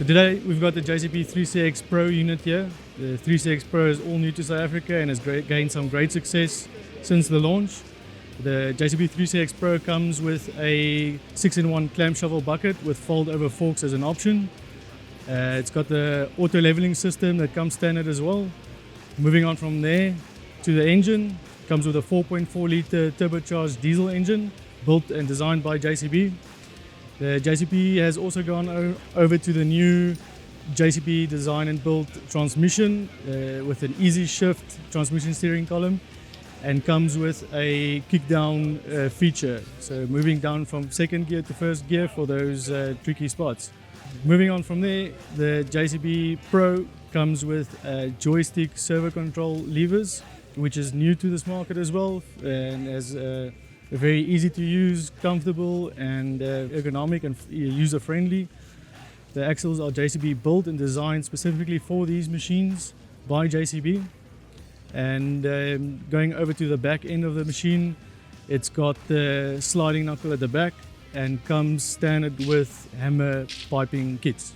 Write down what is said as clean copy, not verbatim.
today we've got the JCB 3CX Pro unit here. The 3CX Pro is all new to South Africa and has gained some great success since the launch. The JCB 3CX Pro comes with a 6-in-1 clamp shovel bucket with fold-over forks as an option. It's got the auto leveling system that comes standard as well. Moving on from there to the engine, comes with a 4.4 litre turbocharged diesel engine built and designed by JCB. The JCB has also gone over to the new JCB design and built transmission with an easy shift transmission steering column, and comes with a kick-down feature, so moving down from second gear to first gear for those tricky spots. Moving on from there, the JCB Pro comes with joystick servo control levers, which is new to this market as well, and has very easy to use, comfortable and ergonomic and user friendly. The axles are JCB built and designed specifically for these machines by JCB. And going over to the back end of the machine, it's got the sliding knuckle at the back and comes standard with hammer piping kits.